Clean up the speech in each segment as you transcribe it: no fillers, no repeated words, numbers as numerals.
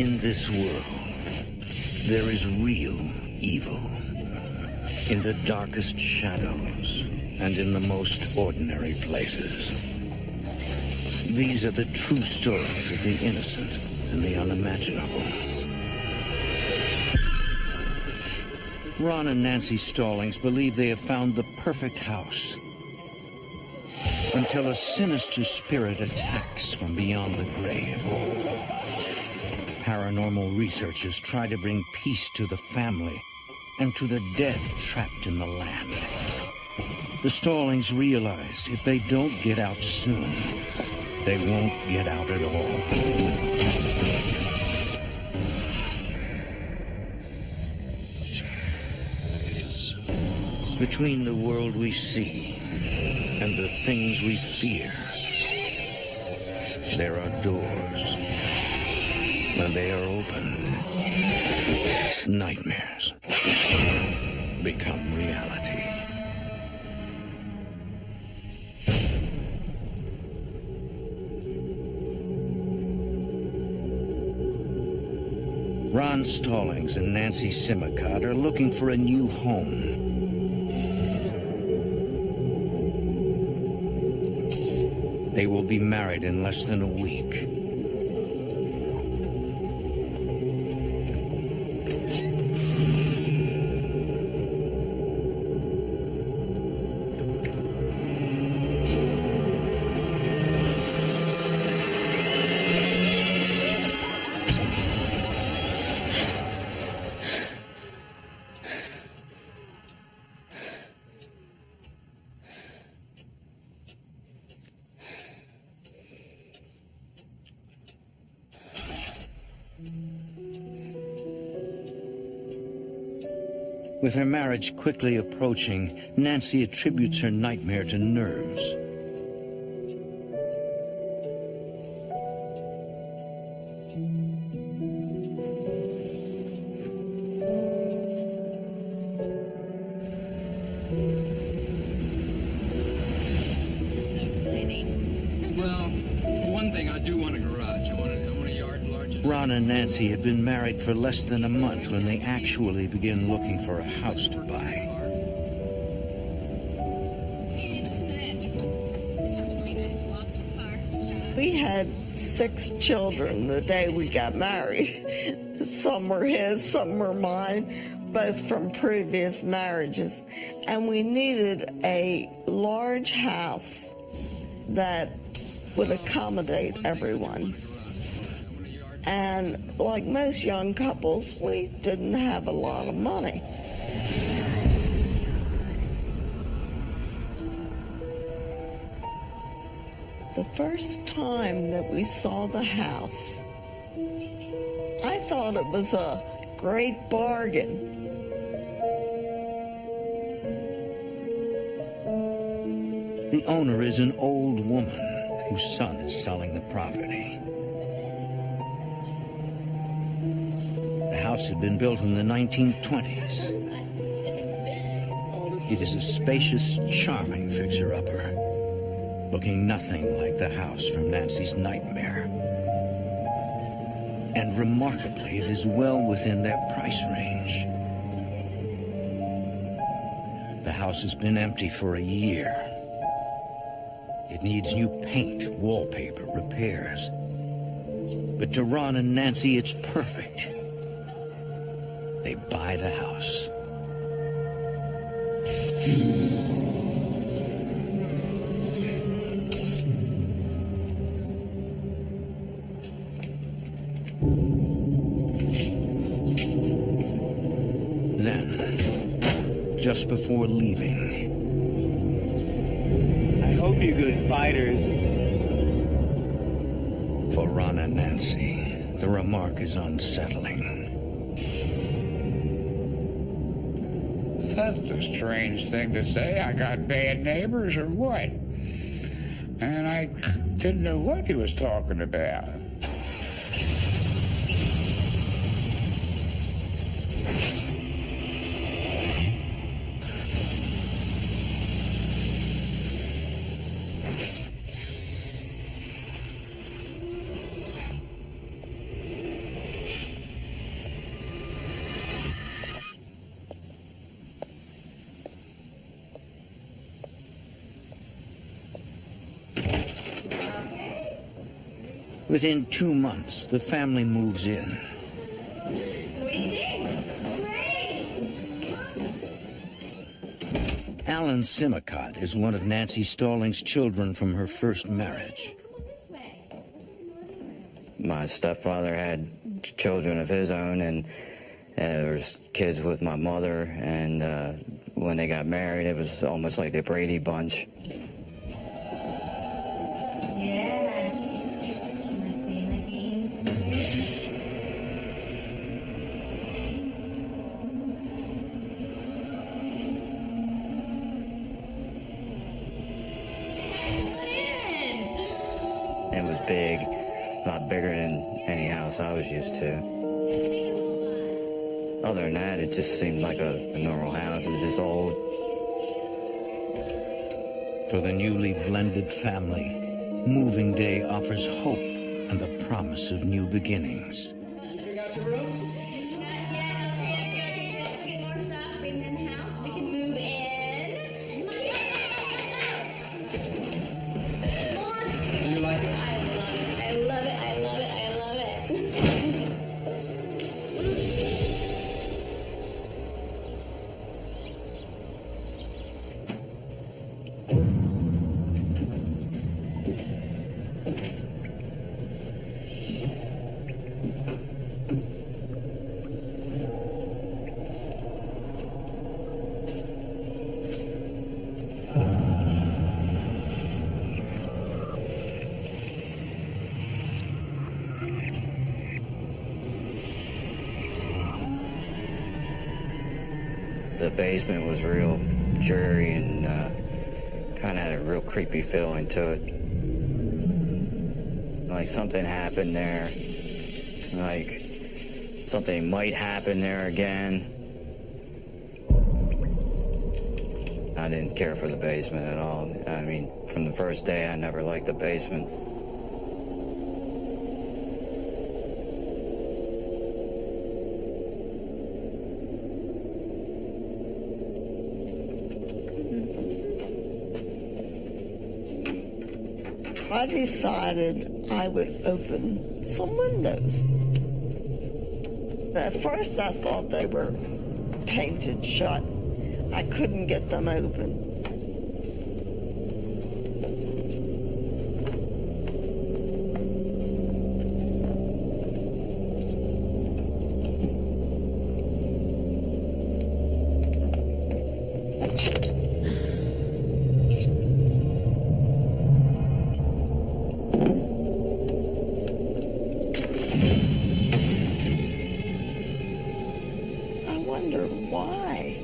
In this world, there is real evil. In the darkest shadows and in the most ordinary places. These are the true stories of the innocent and the unimaginable. Ron and Nancy Stallings believe they have found the perfect house. Until a sinister spirit attacks from beyond the grave. Paranormal researchers try to bring peace to the family and to the dead trapped in the land. The Stallings realize if they don't get out soon, they won't get out at all. Between the world we see and the things we fear, there are doors. When they are opened, nightmares become reality. Ron Stallings and Nancy Simicott are looking for a new home. They will be married in less than a week. With her marriage quickly approaching, Nancy attributes her nightmare to nerves. Ron and Nancy had been married for less than a month when they actually began looking for a house to buy. We had 6 children the day we got married. Some were his, some were mine, both from previous marriages. And we needed a large house that would accommodate everyone. And like most young couples, we didn't have a lot of money. The first time that we saw the house, I thought it was a great bargain. The owner is an old woman whose son is selling the property. The house had been built in the 1920s. It is a spacious, charming fixer-upper, looking nothing like the house from Nancy's nightmare. And remarkably, it is well within their price range. The house has been empty for a year. It needs new paint, wallpaper, repairs. But to Ron and Nancy, it's perfect. They buy the house. Then, just before leaving, I hope you're good fighters. For Ron and Nancy, the remark is unsettling. That's a strange thing to say. I got bad neighbors or what? And I didn't know what he was talking about. Within 2 months, the family moves in. Alan Simicott is one of Nancy Stallings' children from her first marriage. My stepfather had children of his own, and there was kids with my mother, and when they got married, it was almost like the Brady Bunch. It was big, a lot bigger than any house I was used to. Other than that, it just seemed like a normal house. It was just old. For the newly blended family, moving day offers hope and the promise of new beginnings. You got your rooms? Get more stuff, bring in the house, we can move in. Do you like it? I love it, I love it, I love it, I love it. The basement was real dreary and kind of had a real creepy feeling to it. Like something happened there. Like something might happen there again. I didn't care for the basement at all. I mean, from the first day, I never liked the basement. I decided I would open some windows. At first I thought they were painted shut. I couldn't get them open. Why?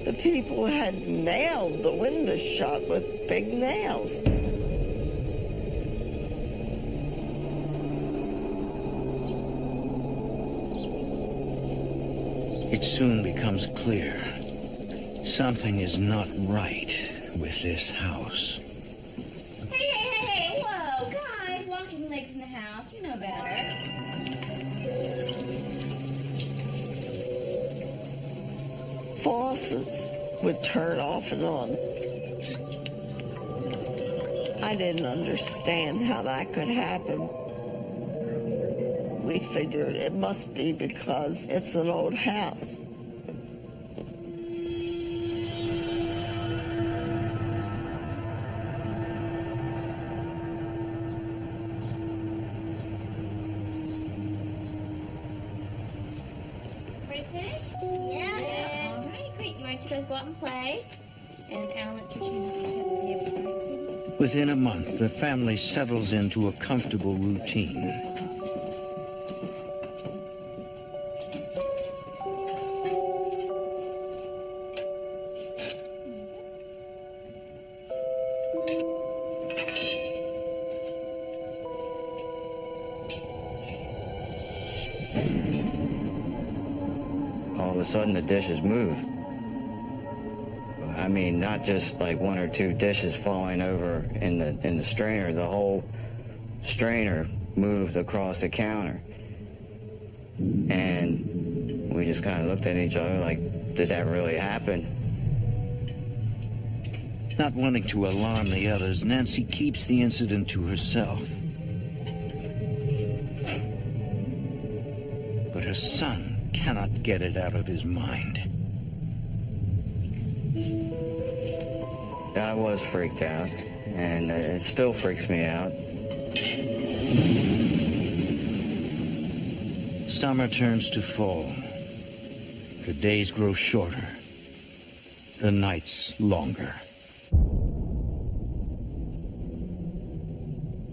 The people had nailed the windows shut with big nails. It soon becomes clear something is not right with this house. Hey, whoa, guys, walking legs in the house, you know better. Faucets would turn off and on. I didn't understand how that could happen. We figured it must be because it's an old house. Ready to finish? Yeah. All right, great. You want to guys go out and play? And Alan, let your chin up at the table, all right, sweetie? Within a month, the family settles into a comfortable routine. All of a sudden, the dishes move. I mean, not just like one or two dishes falling over in the strainer. The whole strainer moved across the counter. And we just kind of looked at each other like, did that really happen? Not wanting to alarm the others, Nancy keeps the incident to herself. her son cannot get it out of his mind. I was freaked out, and it still freaks me out. Summer turns to fall. The days grow shorter. The nights longer.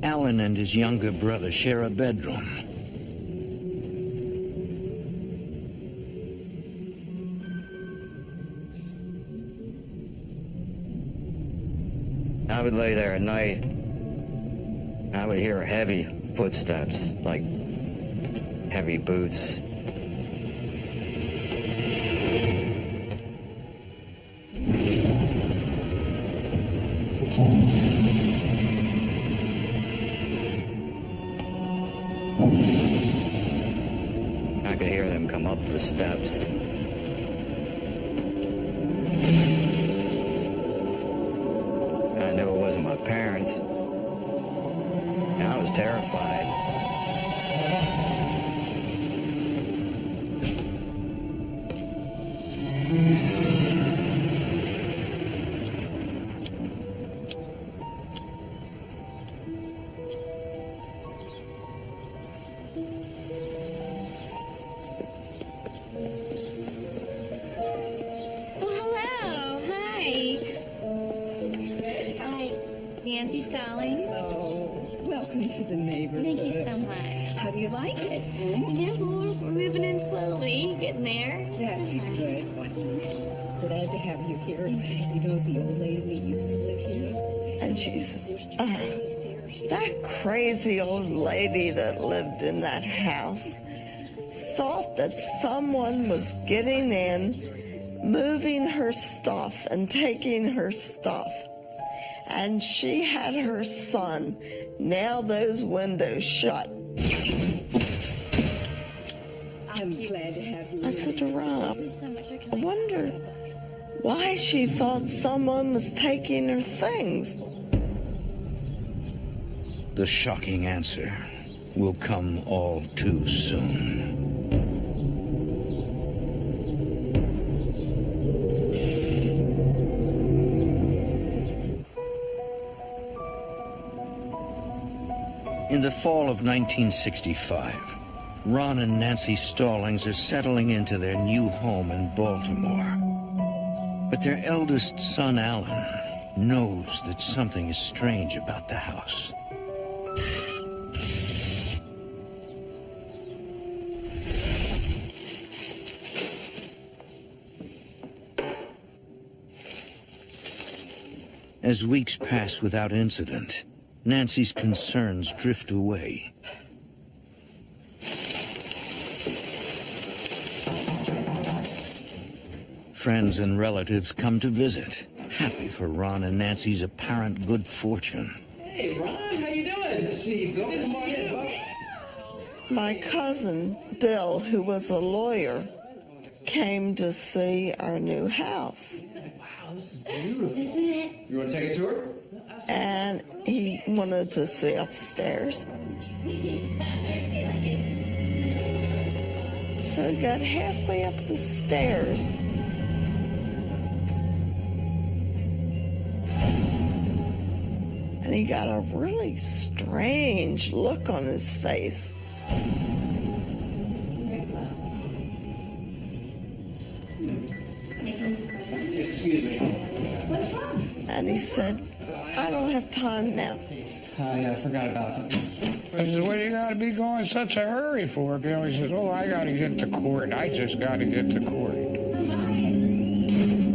Alan and his younger brother share a bedroom. I would lay there at night, and I would hear heavy footsteps, like heavy boots. I could hear them come up the steps. I knew it wasn't my parents, and I was terrified. Nancy Stallings. Oh, welcome to the neighborhood. Thank you so much. How do you like it? You know, we're moving in slowly, getting there. That's It's nice. good. Glad to have you here. You know the old lady that used to live here? And she says, that crazy old lady that lived in that house thought that someone was getting in, moving her stuff and taking her stuff. And she had her son. Now those windows shut. I'm glad to have you. I said to Ron, Thank you so much for I coming. wonder why she thought someone was taking her things. The shocking answer will come all too soon. In the fall of 1965, Ron and Nancy Stallings are settling into their new home in Baltimore. But their eldest son, Alan, knows that something is strange about the house. As weeks pass without incident, Nancy's concerns drift away. Friends and relatives come to visit, happy for Ron and Nancy's apparent good fortune. Hey, Ron, how you doing? Good to see you, Bill. Come on in. My cousin, Bill, who was a lawyer, came to see our new house. Wow, this is beautiful. You want to take a tour? And he wanted to see upstairs. So he got halfway up the stairs. And he got a really strange look on his face. Excuse me. What's wrong? And he said, I don't have time now. I forgot about it. I said, what do you got to be going such a hurry for, Bill? He says, oh, I got to get to court. I just got to get to court.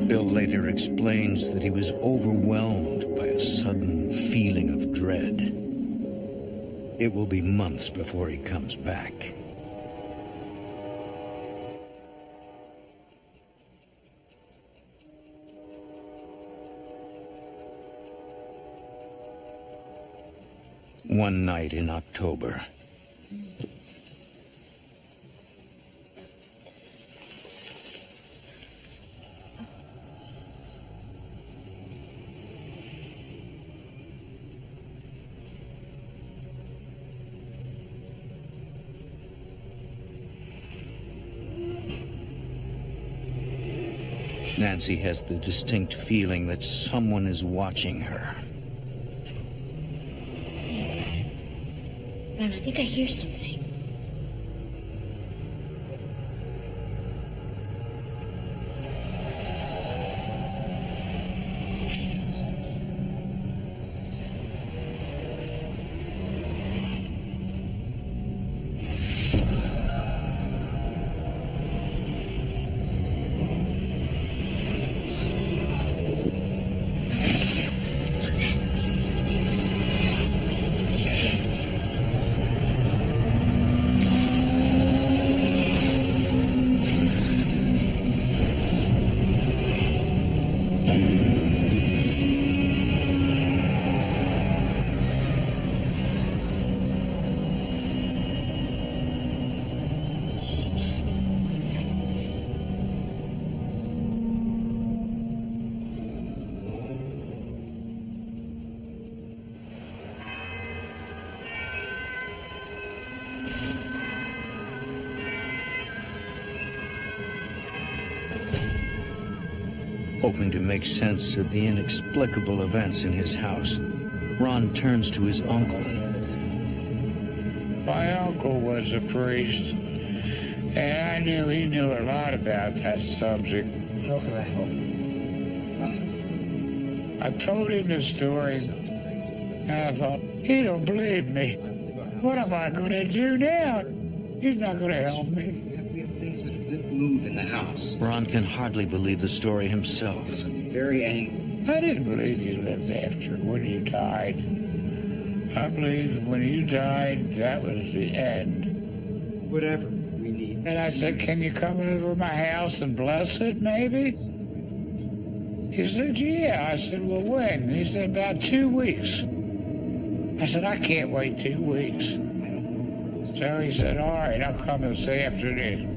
Bill later explains that he was overwhelmed by a sudden feeling of dread. It will be months before he comes back. One night in October, Nancy has the distinct feeling that someone is watching her. Ron, I think I hear something. Hoping to make sense of the inexplicable events in his house, Ron turns to his uncle. My uncle was a priest, and I knew he knew a lot about that subject. How can I help? I told him the story, and I thought, he don't believe me. What am I going to do now? He's not going to help me. We have things that move in the house. Ron can hardly believe the story himself. It's very angry. I didn't believe you lived after when you died. I believed when you died, that was the end. Whatever we need. And I said, can you come over my house and bless it, maybe? He said, yeah. I said, well, when? He said, about 2 weeks. I said, I can't wait 2 weeks. So he said, all right, I'll come this afternoon.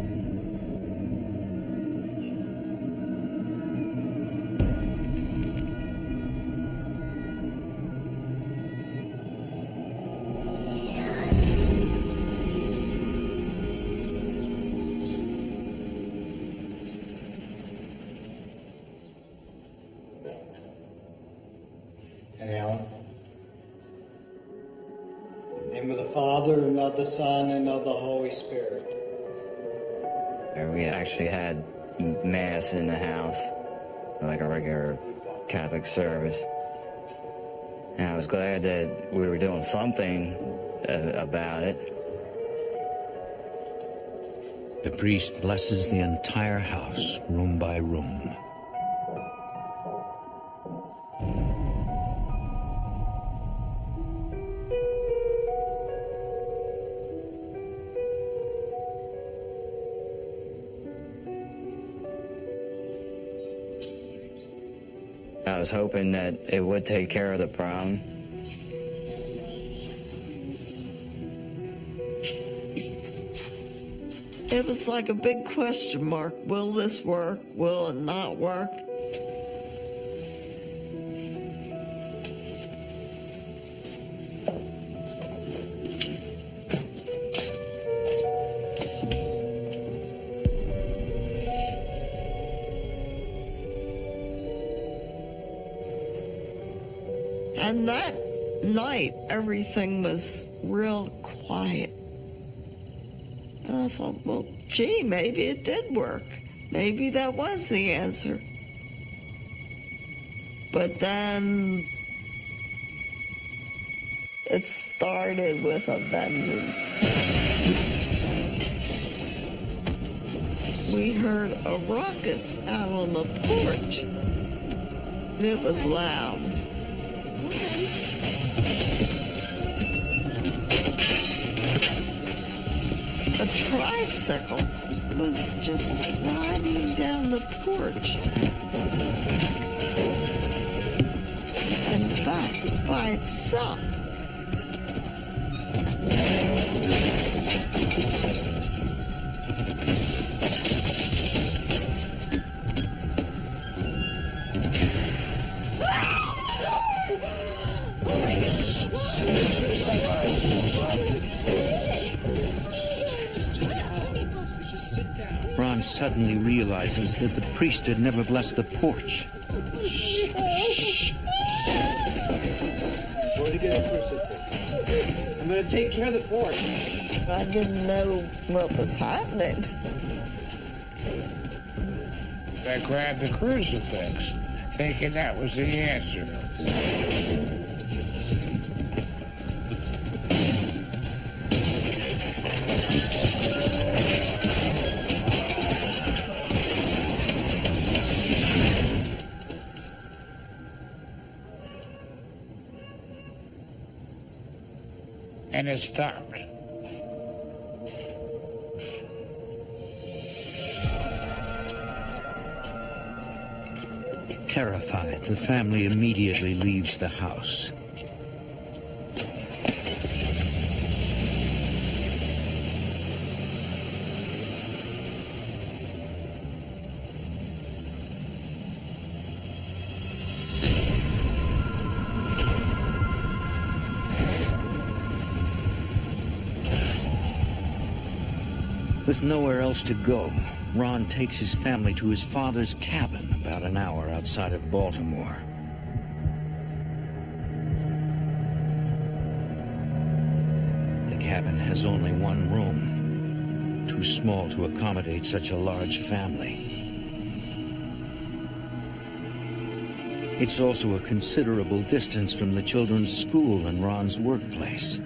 Alan. In the name of the Father, and of the Son, and of the Holy Spirit. We actually had Mass in the house, like a regular Catholic service. And I was glad that we were doing something about it. The priest blesses the entire house, room by room. I was hoping that it would take care of the problem. It was like a big question mark. Will this work? Will it not work? And that night, everything was real quiet. And I thought, well, gee, maybe it did work. Maybe that was the answer. But then it started with a vengeance. We heard a ruckus out on the porch. And it was loud. A tricycle was just riding down the porch and back by itself. Ron Ron suddenly realizes that the priest had never blessed the porch. Go to get a crucifix. I'm gonna take care of the porch. I didn't know what was happening. I grabbed the crucifix, thinking that was the answer. And it stopped. Terrified, the family immediately leaves the house. With nowhere else to go, Ron takes his family to his father's cabin about an hour outside of Baltimore. The cabin has only one room, too small to accommodate such a large family. It's also a considerable distance from the children's school and Ron's workplace.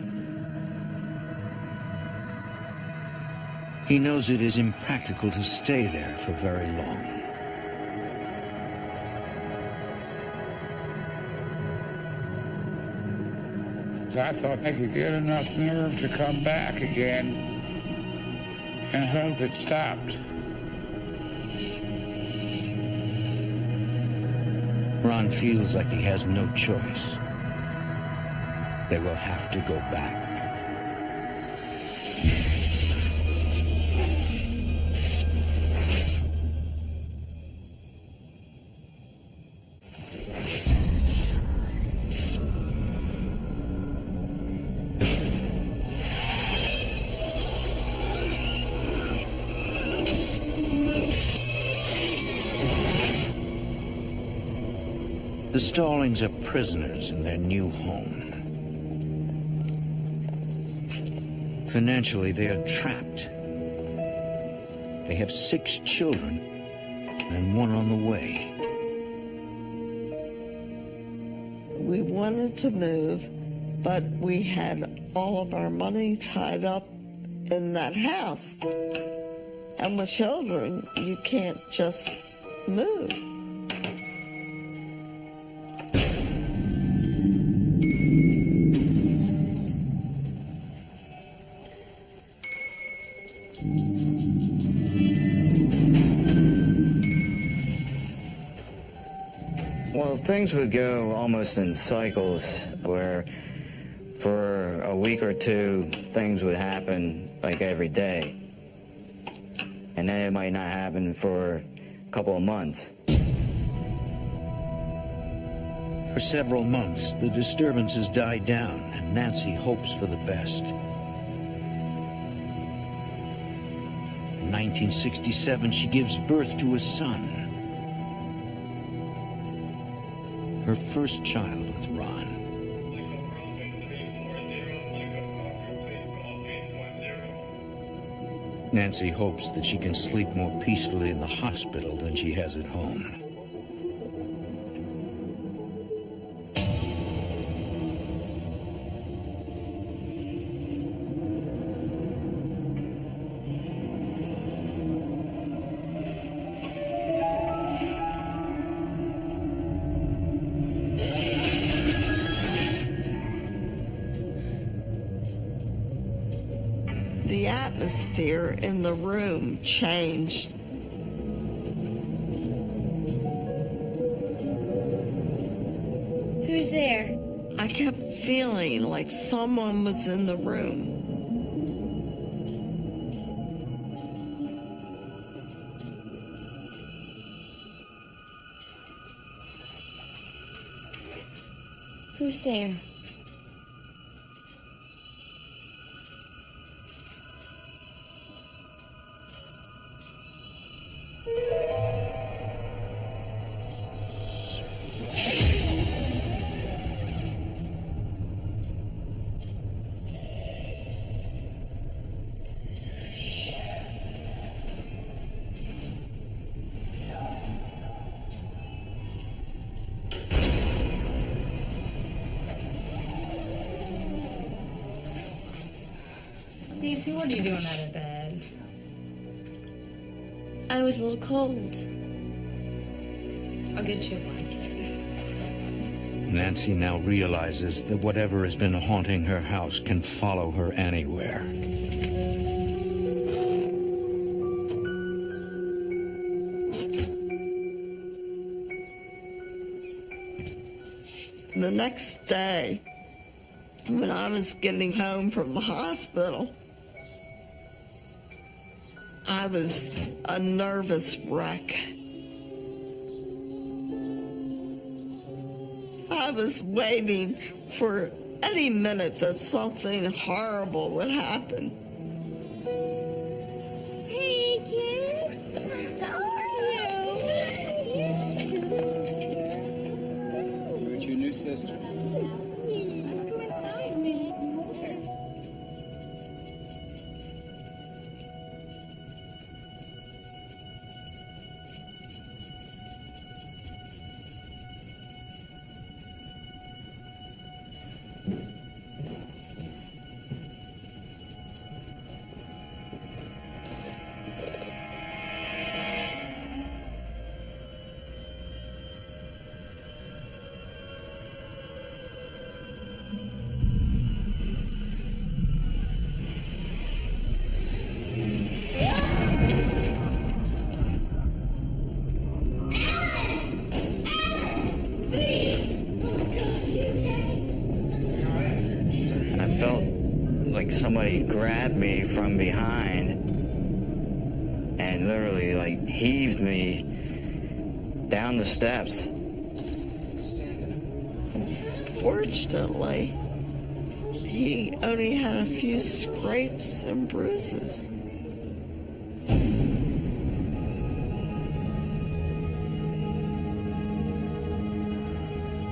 He knows it is impractical to stay there for very long. I thought they could get enough nerve to come back again and hope it stopped. Ron feels like he has no choice. They will have to go back. The Stallings are prisoners in their new home. Financially, they are trapped. They have 6 children and one on the way. We wanted to move, but we had all of our money tied up in that house. And with children, you can't just move. Well, things would go almost in cycles where for a week or two, things would happen like every day. And then it might not happen for a couple of months. For several months, the disturbances die down, and Nancy hopes for the best. In 1967, she gives birth to a son. Her first child with Ron. Nancy hopes that she can sleep more peacefully in the hospital than she has at home. The atmosphere in the room changed. Who's there? I kept feeling like someone was in the room. Who's there? Nancy, what are you doing out of bed? I was a little cold. I'll get you a blanket. Nancy now realizes that whatever has been haunting her house can follow her anywhere. The next day, when I was getting home from the hospital, I was a nervous wreck. I was waiting for any minute that something horrible would happen. Hey, kids. How are you? Who's your new sister? Let's go inside. Maybe more. I felt like somebody grabbed me from behind and literally like heaved me down the steps. Fortunately, he only had a few scrapes and bruises.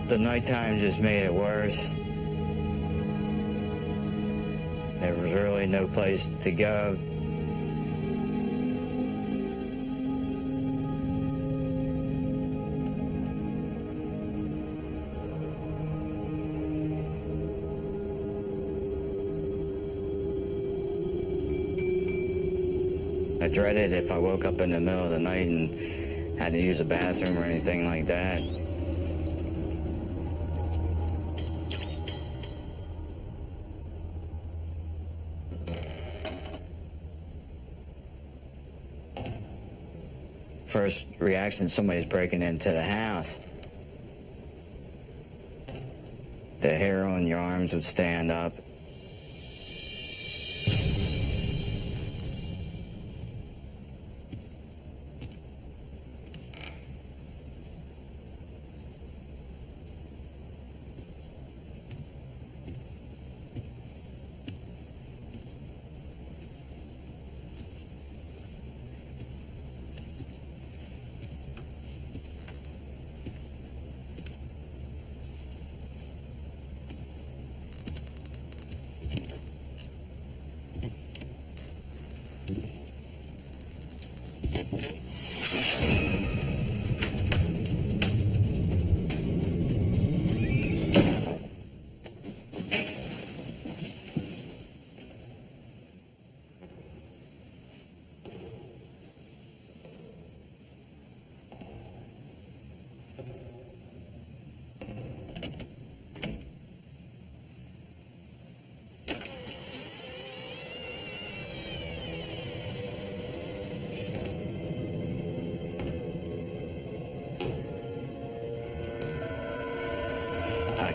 The nighttime just made it worse. There was really no place to go. I dreaded if I woke up in the middle of the night and had to use a bathroom or anything like that. First reaction, somebody's breaking into the house. The hair on your arms would stand up.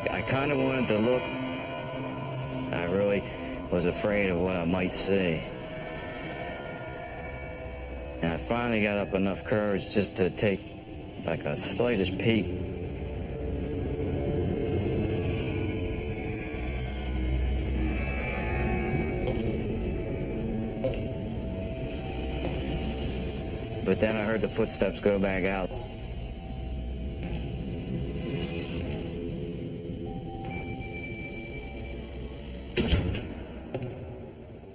I kind of wanted to look. I really was afraid of what I might see. And I finally got up enough courage just to take like a slightest peek. But then I heard the footsteps go back out.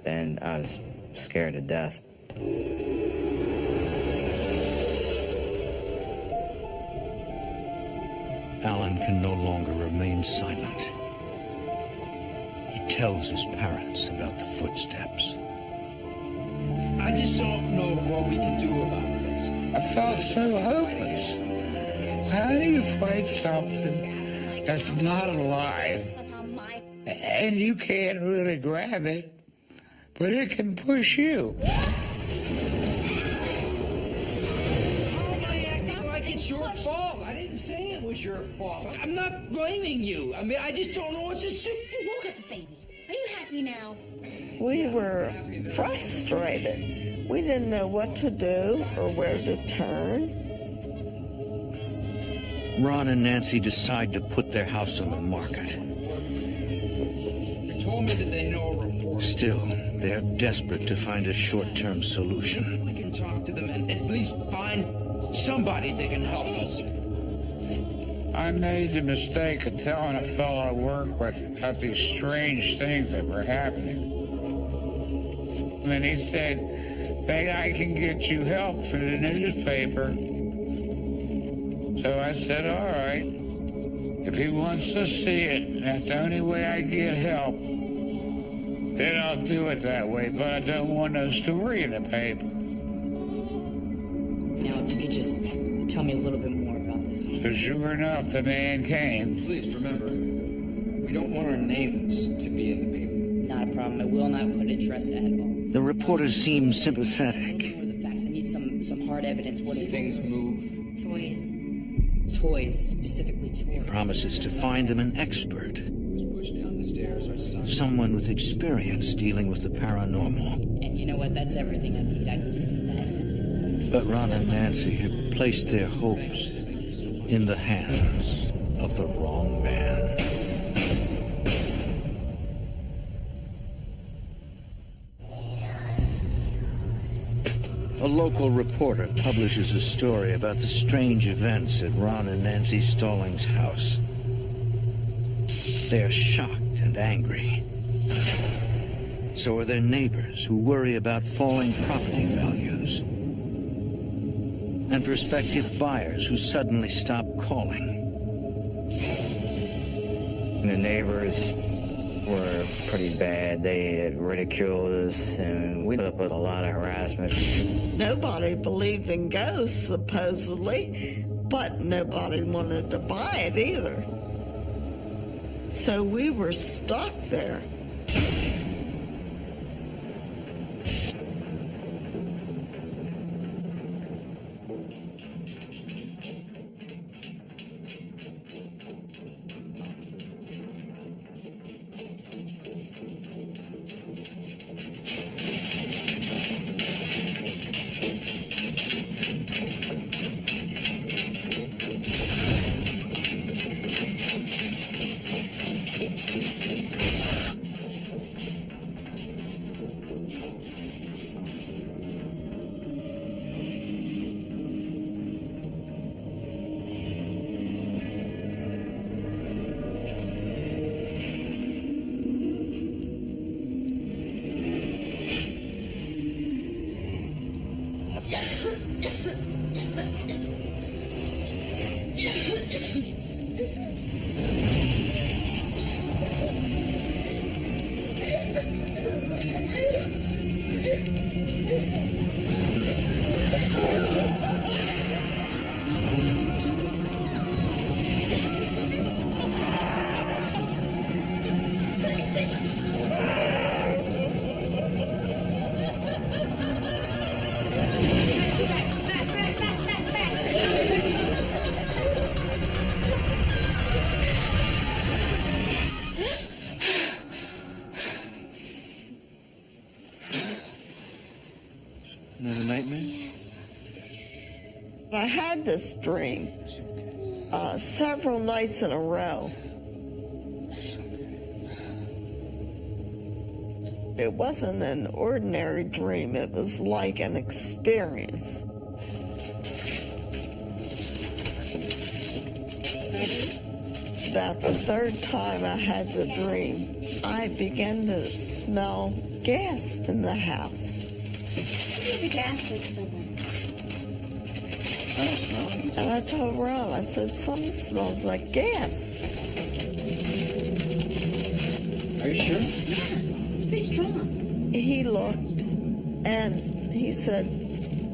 And I was scared to death. Alan can no longer remain silent. He tells his parents about the footsteps. I just don't know what we can do about this. I felt so hopeless. How do you fight something that's not alive and you can't really grab it, but it can push you? It's your fault. I didn't say it was your fault. I'm not blaming you. I mean, I just don't know what to do. Look at the baby. Are you happy now? We were frustrated. We didn't know what to do or where to turn. Ron and Nancy decide to put their house on the market. They told me that they know a report. Still, they are desperate to find a short-term solution. We can talk to them and at least find somebody that can help us. I made the mistake of telling a fellow I work with about these strange things that were happening. And he said, "Maybe I can get you help through the newspaper." So I said, "All right. If he wants to see it, and that's the only way I get help, then I'll do it that way. But I don't want no story in the paper." Now, if you could just tell me a little bit more about this. So sure enough, the man came. Please remember, we don't want our names to be in the paper. Not a problem. I will not put address at all. The reporters seem sympathetic. What are the facts? I need some hard evidence. What are Things move. Toys. Toys, specifically toys. He promises to find them an expert, Was pushed down the stairs. Our son. someone with experience dealing with the paranormal. And you know what? That's everything I need. I can give you that. But Ron and Nancy have placed their hopes in the hands of the wrong man. A local reporter publishes a story about the strange events at Ron and Nancy Stallings' house. They are shocked and angry. So are their neighbors, who worry about falling property values. And prospective buyers who suddenly stop calling. The neighbors were pretty bad. They had ridiculed us, and we put up with a lot of harassment. Nobody believed in ghosts, supposedly, but nobody wanted to buy it either. So we were stuck there. Another nightmare? I had this dream several nights in a row. It wasn't an ordinary dream, it was like an experience. About the third time I had the dream, I began to smell gas in the house. The gas leak somewhere. And I told Ron, I said, something smells like gas. Are you sure? Yeah, it's pretty strong. He looked and he said,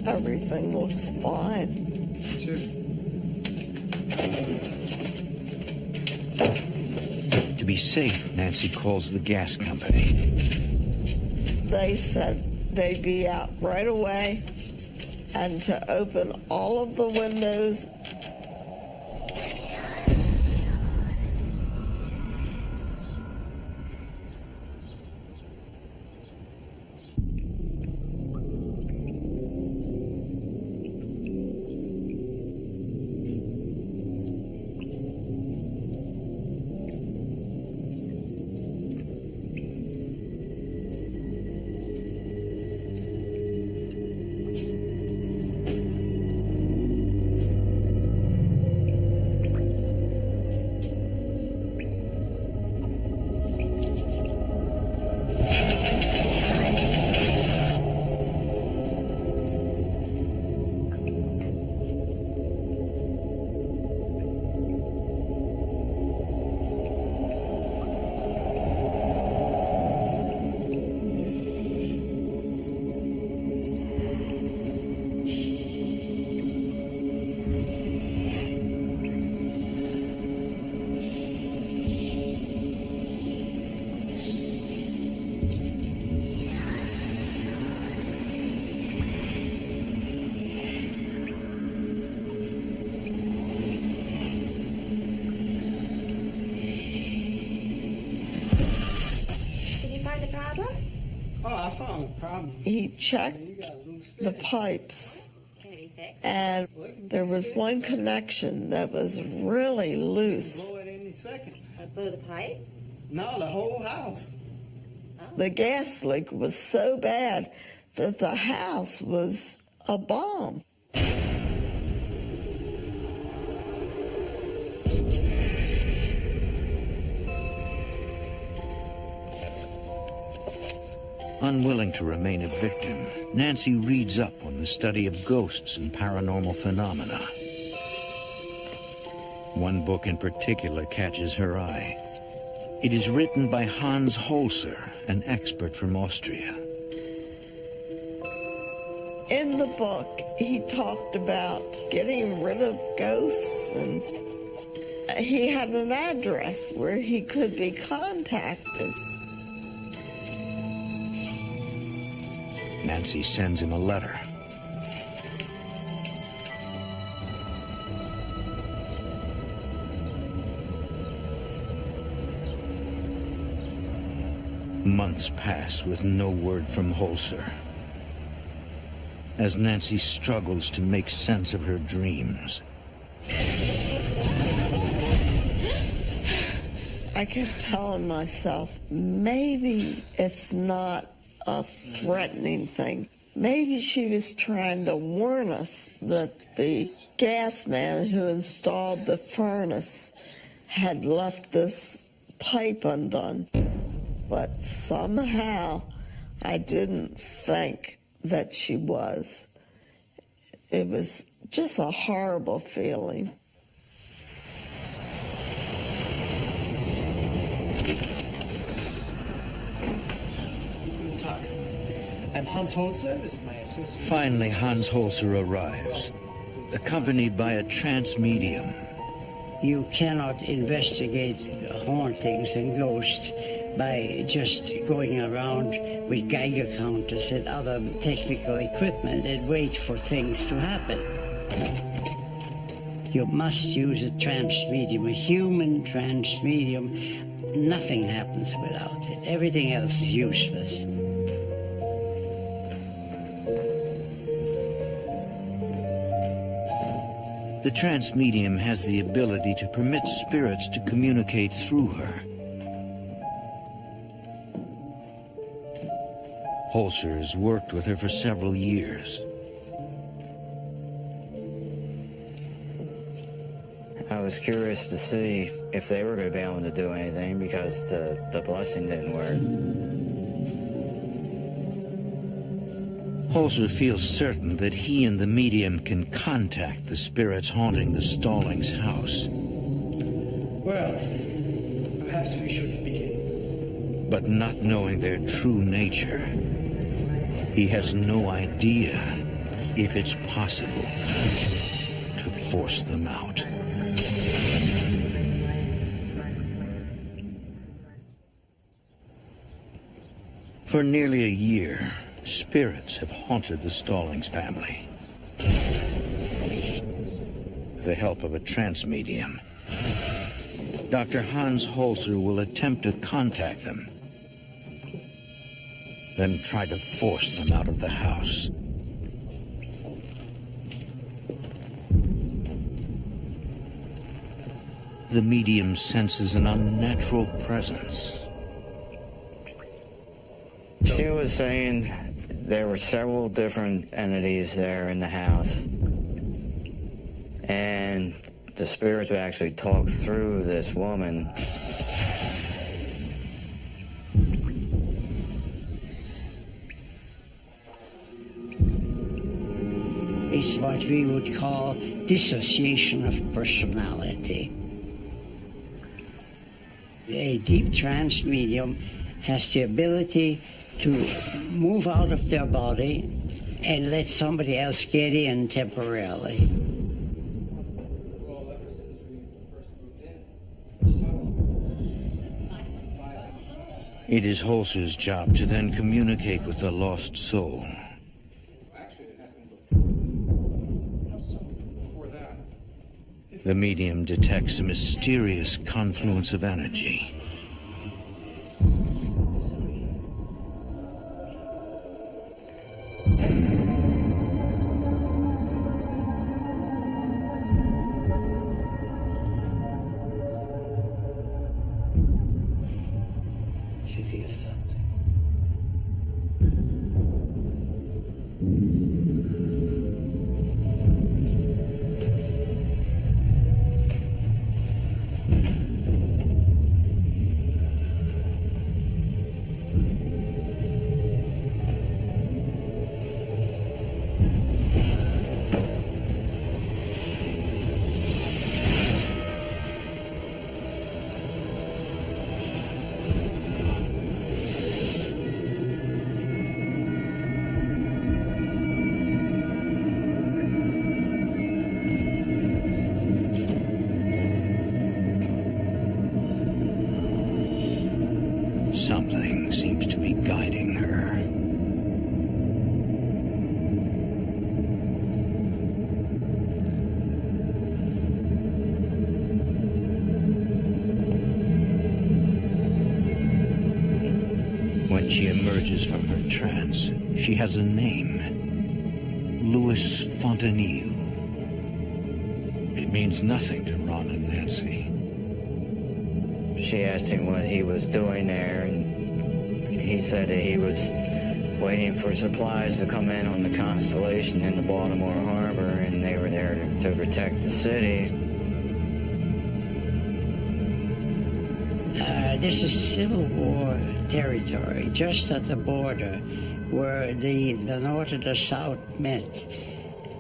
everything looks fine. Sure. To be safe, Nancy calls the gas company. They said they'd be out right away and to open all of the windows. I found a problem. He checked the pipes, and there was one connection that was really loose. Blow it any second. Blow the pipe? No, the whole house. The gas leak was so bad that the house was a bomb. Unwilling to remain a victim, Nancy reads up on the study of ghosts and paranormal phenomena. One book in particular catches her eye. It is written by Hans Holzer, an expert from Austria. In the book, he talked about getting rid of ghosts, and he had an address where he could be contacted. Nancy sends him a letter. Months pass with no word from Holzer. As Nancy struggles to make sense of her dreams, I kept telling myself, maybe it's not a threatening thing. Maybe she was trying to warn us that the gas man who installed the furnace had left this pipe undone. But somehow I didn't think that she was. It was just a horrible feeling. I'm Hans Holzer. This is my associate. finally Hans Holzer arrives, accompanied by a trance medium. You cannot investigate hauntings and ghosts by just going around with Geiger counters and other technical equipment and wait for things to happen. You must use a trance medium, a human trance medium. Nothing happens without it. Everything else is useless. The trance medium has the ability to permit spirits to communicate through her. Holzer has worked with her for several years. I was curious to see if they were going to be able to do anything because the blessing didn't work. Holzer feels certain that he and the medium can contact the spirits haunting the Stallings house. Well, perhaps we should begin. But not knowing their true nature, he has no idea if it's possible to force them out. For nearly a year, spirits have haunted the Stallings family. With the help of a trance medium, Dr. Hans Holzer will attempt to contact them, then try to force them out of the house. The medium senses an unnatural presence. She was saying there were several different entities there in the house, and the spirits would actually talk through this woman. It's what we would call dissociation of personality. A deep trance medium has the ability to move out of their body and let somebody else get in temporarily. It is Holzer's job to then communicate with the lost soul. The medium detects a mysterious confluence of energy. She feels something. Something seems to be guiding her. When she emerges from her trance, she has a name: Louis Fontenille. It means nothing to Ron and Nancy. She asked him what he was doing there, and he said that he was waiting for supplies to come in on the Constellation in the Baltimore Harbor, and they were there to protect the city. This is Civil War territory, just at the border where the North and the South met.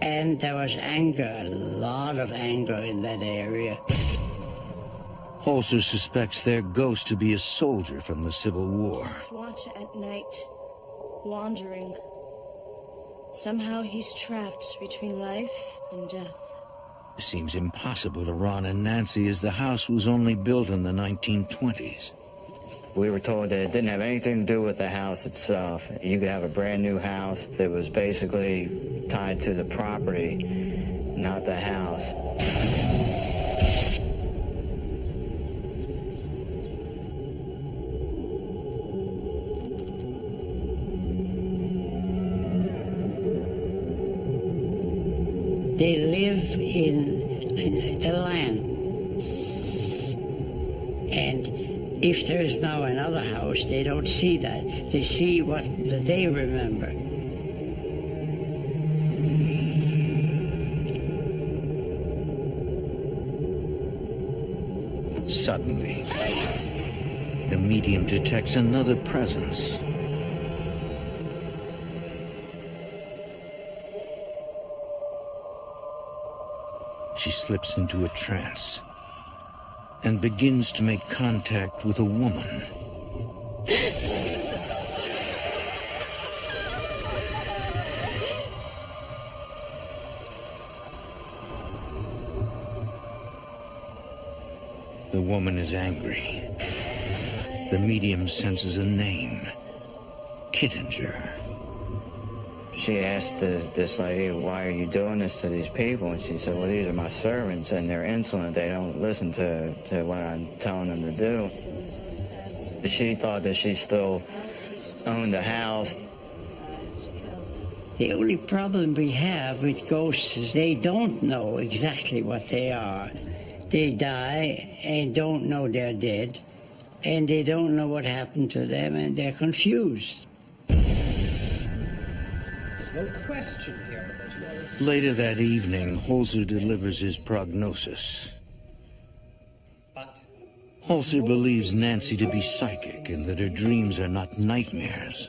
And there was anger, a lot of anger in that area. Holzer suspects their ghost to be a soldier from the Civil War. He's watch at night, wandering. Somehow he's trapped between life and death. It seems impossible to Ron and Nancy, as the house was only built in the 1920s. We were told that it didn't have anything to do with the house itself. You could have a brand new house that was basically tied to the property, not the house. They live in the land. And if there is now another house, they don't see that. They see what they remember. Suddenly, the medium detects another presence. She slips into a trance and begins to make contact with a woman The woman is angry. The medium senses a name. Kittinger. She asked this lady, why are you doing this to these people? And she said, well, these are my servants, and they're insolent. They don't listen to what I'm telling them to do. She thought that she still owned the house. The only problem we have with ghosts is they don't know exactly what they are. They die and don't know they're dead, and they don't know what happened to them, and they're confused. There's no question here. Later that evening, Holzer delivers his prognosis. Holzer believes Nancy to be psychic and that her dreams are not nightmares,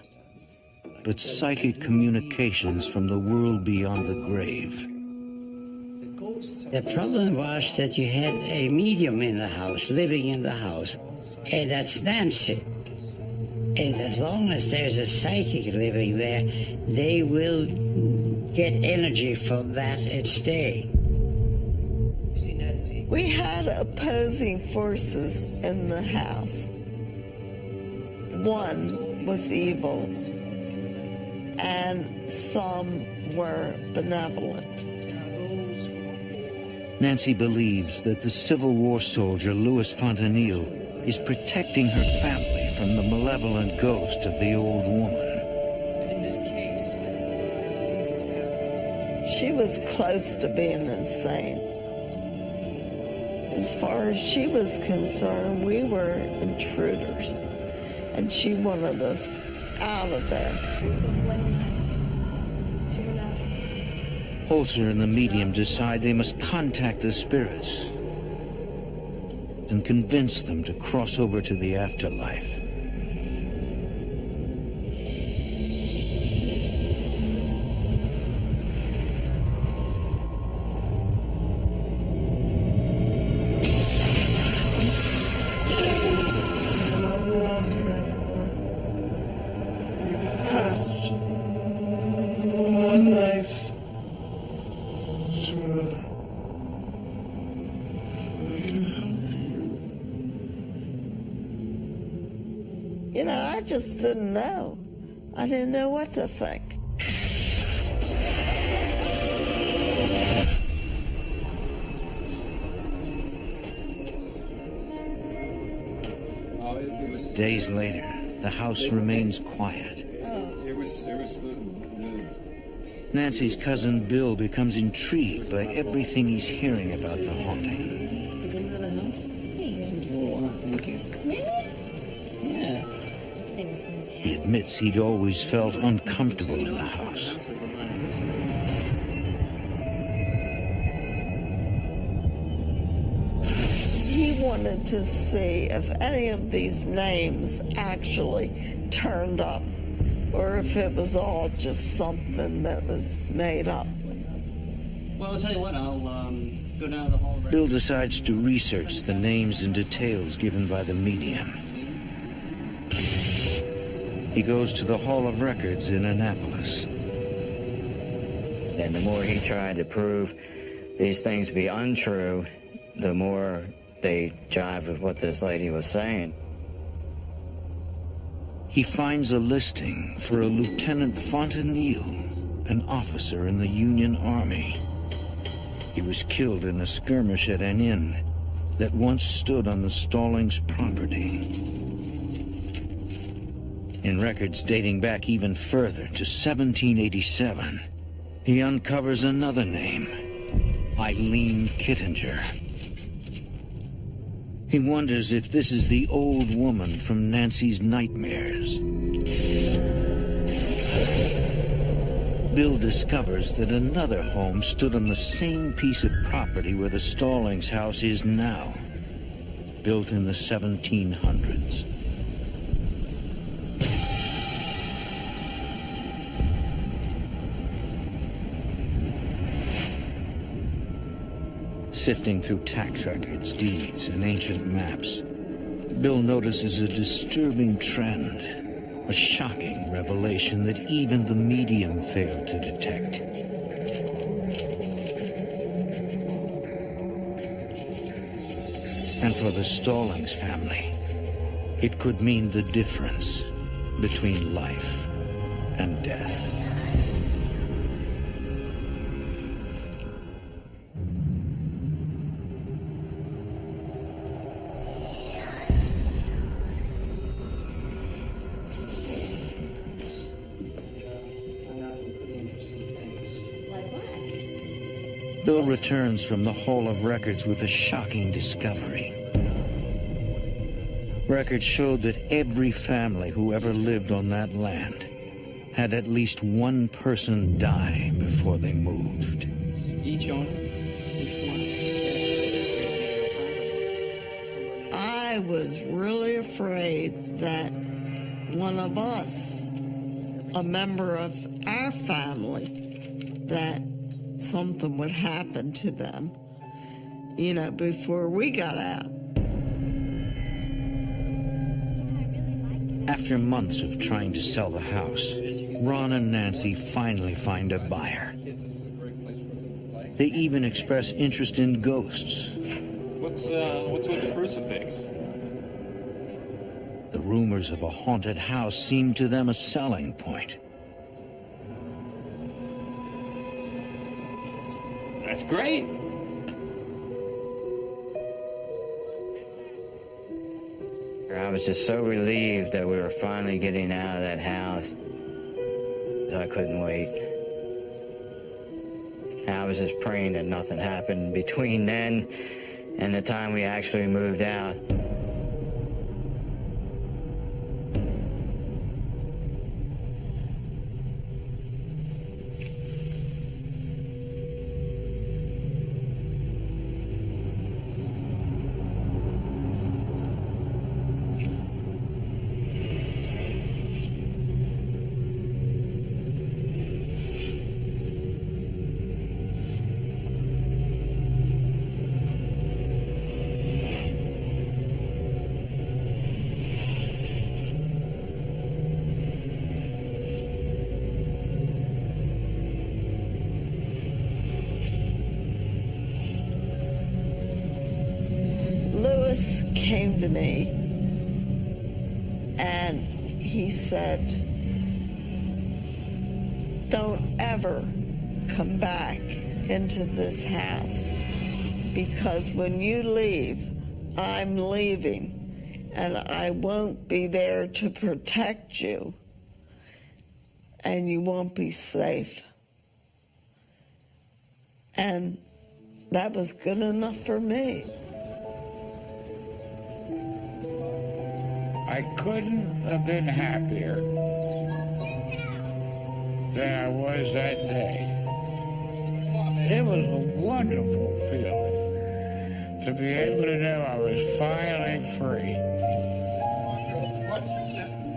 but psychic communications from the world beyond the grave. The problem was that you had a medium in the house, living in the house, and that's Nancy. And as long as there's a psychic living there, they will get energy from that and stay. We had opposing forces in the house. One was evil, and some were benevolent. Nancy believes that the Civil War soldier Louis Fontenille is protecting her family from the malevolent ghost of the old woman. In this case, She was close to being insane. As far as she was concerned, we were intruders, and she wanted us out of there. Holzer and the medium decide they must contact the spirits and convince them to cross over to the afterlife. Past one life to another. You know, I just didn't know. I didn't know what to think. Days later, the house remains quiet. It was the Nancy's cousin Bill becomes intrigued by everything he's hearing about the haunting. Seems a little odd, thank you. Yeah. He admits he'd always felt uncomfortable in the house. He wanted to see if any of these names actually turned up, or if it was all just something that was made up. Well, I'll tell you what, I'll go down to the hall. Bill decides to research the names and details given by the medium. He goes to the Hall of Records in Annapolis. And the more he tried to prove these things to be untrue, the more they jive with what this lady was saying. He finds a listing for a Lieutenant Fontenille, an officer in the Union Army. He was killed in a skirmish at an inn that once stood on the Stallings property. In records dating back even further to 1787, he uncovers another name, Eileen Kittinger. He wonders if this is the old woman from Nancy's nightmares. Bill discovers that another home stood on the same piece of property where the Stallings house is now, built in the 1700s. Sifting through tax records, deeds, and ancient maps, Bill notices a disturbing trend, a shocking revelation that even the medium failed to detect. And for the Stallings family, it could mean the difference between life and death. Bill returns from the Hall of Records with a shocking discovery. Records showed that every family who ever lived on that land had at least one person die before they moved. Each owner? I was really afraid that one of us, a member of our family, that something would happen to them, you know, before we got out. After months of trying to sell the house, Ron and Nancy finally find a buyer. They even express interest in ghosts. What's with the crucifix? The rumors of a haunted house seem to them a selling point. That's great. I was just so relieved that we were finally getting out of that house. I couldn't wait. I was just praying that nothing happened between then and the time we actually moved out. Lewis came to me and he said, "Don't ever come back into this house, because when you leave, I'm leaving, and I won't be there to protect you, and you won't be safe." And that was good enough for me. I couldn't have been happier than I was that day. It was a wonderful feeling to be able to know I was finally free.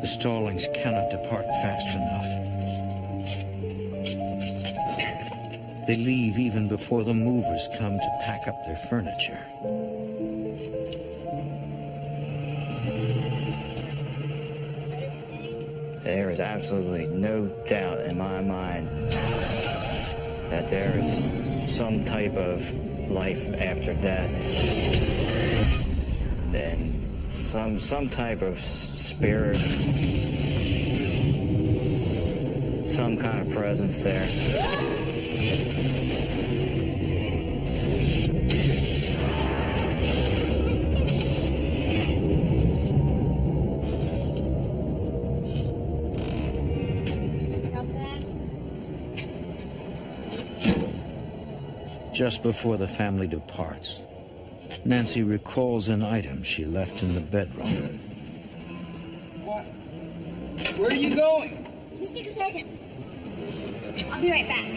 The Stallings cannot depart fast enough. They leave even before the movers come to pack up their furniture. There is absolutely no doubt in my mind that there is some type of life after death, and some type of spirit, some kind of presence there. Just before the family departs, Nancy recalls an item she left in the bedroom. What? Where are you going? Just take a second. I'll be right back.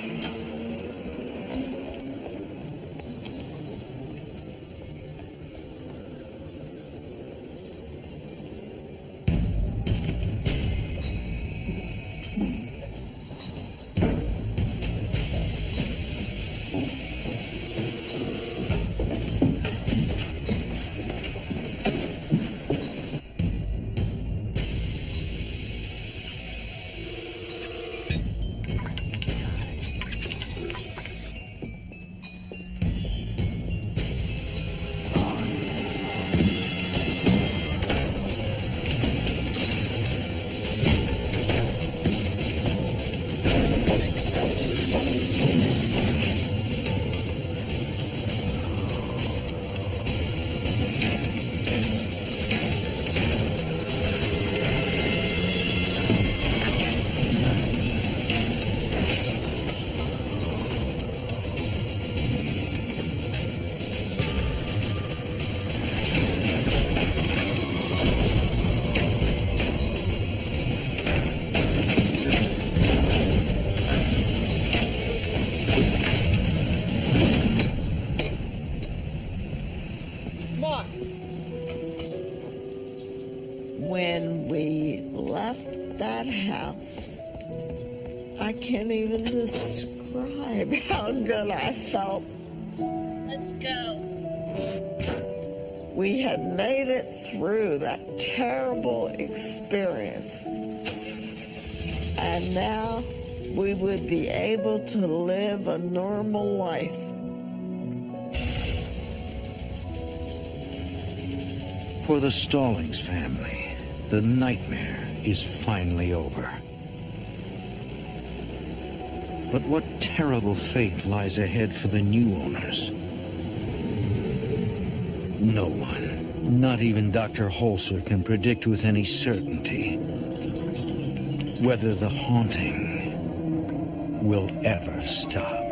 When we left that house, I can't even describe how good I felt. Let's go. We had made it through that terrible experience. And now we would be able to live a normal life. For the Stallings family, the nightmare is finally over. But what terrible fate lies ahead for the new owners? No one, not even Dr. Holzer, can predict with any certainty whether the haunting will ever stop.